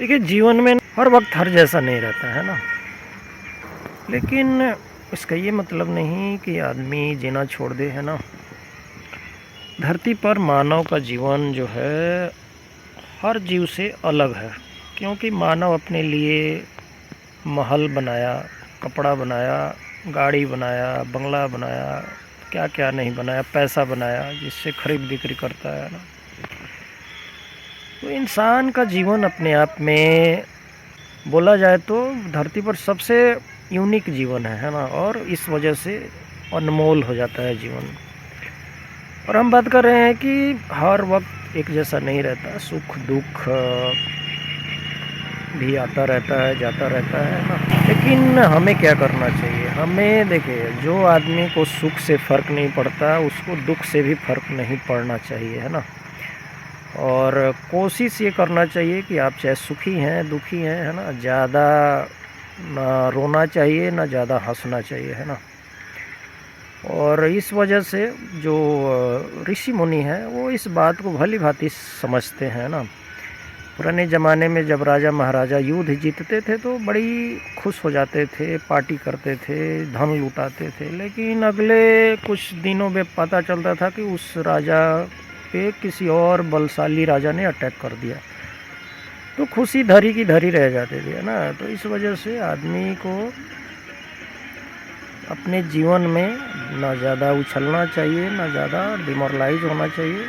देखिए, जीवन में हर वक्त हर जैसा नहीं रहता है ना। लेकिन इसका ये मतलब नहीं कि आदमी जीना छोड़ दे, है ना। धरती पर मानव का जीवन जो है हर जीव से अलग है, क्योंकि मानव अपने लिए महल बनाया, कपड़ा बनाया, गाड़ी बनाया, बंगला बनाया, क्या क्या नहीं बनाया, पैसा बनाया जिससे खरीद बिक्री करता है ना। तो इंसान का जीवन अपने आप में बोला जाए तो धरती पर सबसे यूनिक जीवन है ना। और इस वजह से अनमोल हो जाता है जीवन। और हम बात कर रहे हैं कि हर वक्त एक जैसा नहीं रहता, सुख दुख भी आता रहता है, जाता रहता है ना। लेकिन हमें क्या करना चाहिए? हमें देखिए, जो आदमी को सुख से फ़र्क नहीं पड़ता उसको दुख से भी फ़र्क नहीं पड़ना चाहिए, है ना। और कोशिश ये करना चाहिए कि आप चाहे सुखी हैं दुखी हैं, है ना, ज़्यादा ना रोना चाहिए ना ज़्यादा हंसना चाहिए, है ना। और इस वजह से जो ऋषि मुनि हैं वो इस बात को भली भांति समझते हैं ना। पुराने ज़माने में जब राजा महाराजा युद्ध जीतते थे तो बड़ी खुश हो जाते थे, पार्टी करते थे, धन लुटाते थे। लेकिन अगले कुछ दिनों में पता चलता था कि उस राजा पे किसी और बलशाली राजा ने अटैक कर दिया। तो खुशी धरी की धरी रह जाती थी, है ना। तो इस वजह से आदमी को अपने जीवन में ना ज़्यादा उछलना चाहिए ना ज़्यादा डिमोरलाइज होना चाहिए।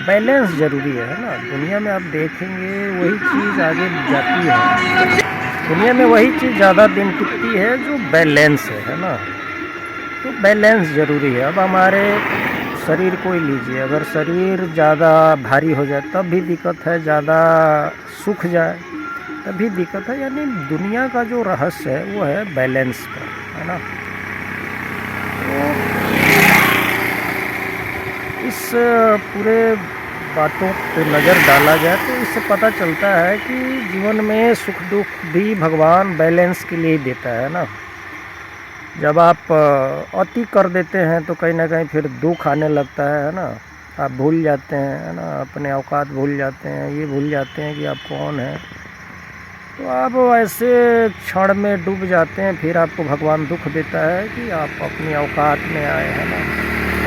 बैलेंस ज़रूरी है ना। दुनिया में आप देखेंगे वही चीज़ आगे जाती है, दुनिया में वही चीज़ ज़्यादा दिन टिकती है जो बैलेंस है ना। तो बैलेंस ज़रूरी है। अब हमारे शरीर को ही लीजिए, अगर शरीर ज़्यादा भारी हो जाए तब भी दिक्कत है, ज़्यादा सूख जाए तब भी दिक्कत है। यानी दुनिया का जो रहस्य है वो है बैलेंस का, है ना। तो इस पूरे बातों पे नज़र डाला जाए तो इससे पता चलता है कि जीवन में सुख दुख भी भगवान बैलेंस के लिए ही देता है ना। जब आप अति कर देते हैं तो कहीं ना कहीं फिर दुख आने लगता है ना। आप भूल जाते हैं, है ना, अपने औकात भूल जाते हैं, ये भूल जाते हैं कि आप कौन हैं। तो आप ऐसे क्षण में डूब जाते हैं, फिर आपको भगवान दुख देता है कि आप अपनी औकात में आए, है ना,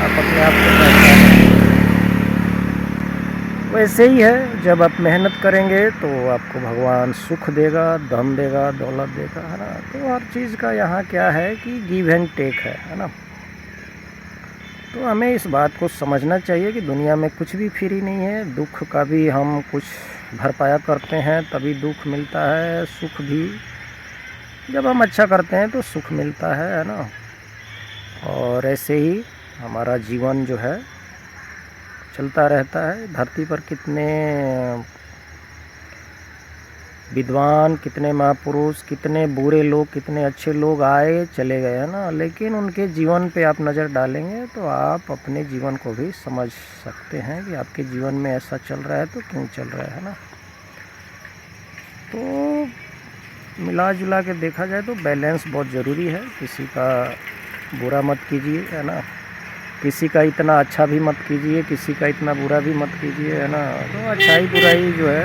आप अपने आप को पहचानें। वैसे ही है, जब आप मेहनत करेंगे तो आपको भगवान सुख देगा, धन देगा, दौलत देगा, है ना। तो हर चीज़ का यहाँ क्या है कि गिव एंड टेक है ना। तो हमें इस बात को समझना चाहिए कि दुनिया में कुछ भी फ्री नहीं है। दुख का भी हम कुछ भरपाया करते हैं तभी दुख मिलता है, सुख भी जब हम अच्छा करते हैं तो सुख मिलता है ना। और ऐसे ही हमारा जीवन जो है चलता रहता है। धरती पर कितने विद्वान, कितने महापुरुष, कितने बुरे लोग, कितने अच्छे लोग आए चले गए, है ना। लेकिन उनके जीवन पे आप नज़र डालेंगे तो आप अपने जीवन को भी समझ सकते हैं कि आपके जीवन में ऐसा चल रहा है तो क्यों चल रहा है ना। तो मिला जुला के देखा जाए तो बैलेंस बहुत ज़रूरी है। किसी का बुरा मत कीजिए, है ना, किसी का इतना अच्छा भी मत कीजिए, किसी का इतना बुरा भी मत कीजिए, है ना। तो अच्छाई बुराई जो है,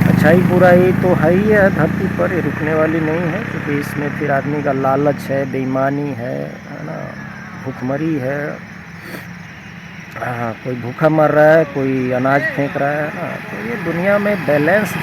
अच्छाई बुराई तो है ही है धरती पर, ये रुकने वाली नहीं है। क्योंकि इसमें फिर आदमी का लालच है, बेईमानी है ना, भूखमरी है। हाँ, कोई भूखा मर रहा है, कोई अनाज फेंक रहा है ना। तो ये दुनिया में बैलेंस